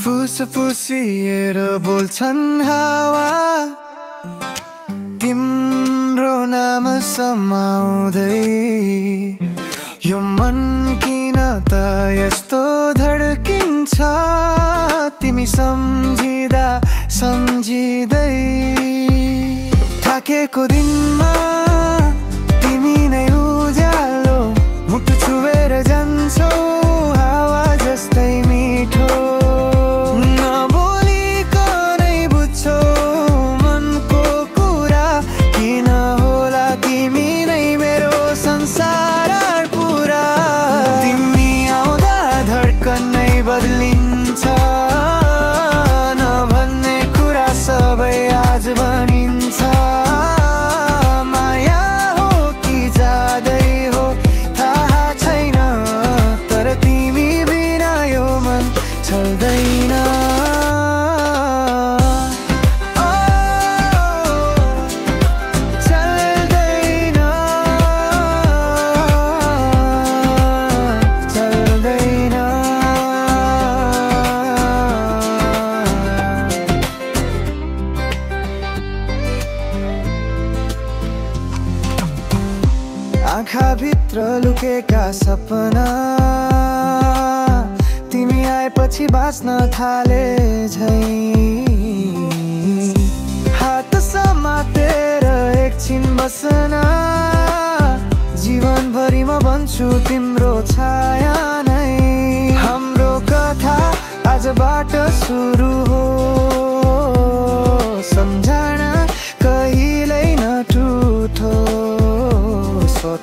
फुसफुसिएर बोल्छन् हावा तिम्रो नाम समाउँदै यो मन किन त यस्तो धड्किन्छ तिमी सम्झिँदा सम्झिँदै थाकेको दिनमा तिमी नै उज्यालो मुटु छुएर जान्छौ हावा जस्तै मिठो नबोलिकनै बुझ्छौ मनको कुरा किन होला तिमी नै मेरो संसार पुरा तिमी आउँदा धड्कन नै बदलिन्छ नभन्ने कुरा सबै आज भनिन्छ माया हो कि जादै हो थाहा छैन तर तिमी बिना यो मन चल्दैन आँखाभित्र लुकेका सपना तिमी आएपछि बाँच्न थाले झै हात समातेर एकछिन बस्न जीवनभरि म भन्छु तिम्रो छाया नै हाम्रो कथा आजबाट सुरु हो सम्झना कहिल्यै नटुटो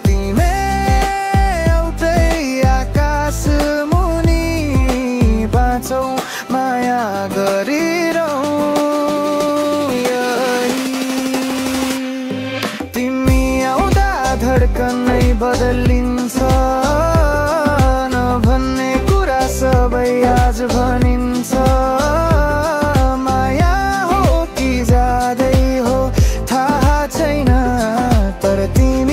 तिमी एउटै आकाश मुनि बाँचौ माया गरिरहौ तिमी आउँदा धड्कन नै बदलिन्छ नभन्ने कुरा सबै आज भनिन्छ माया हो कि जादै हो थाहा छैन तर तिमी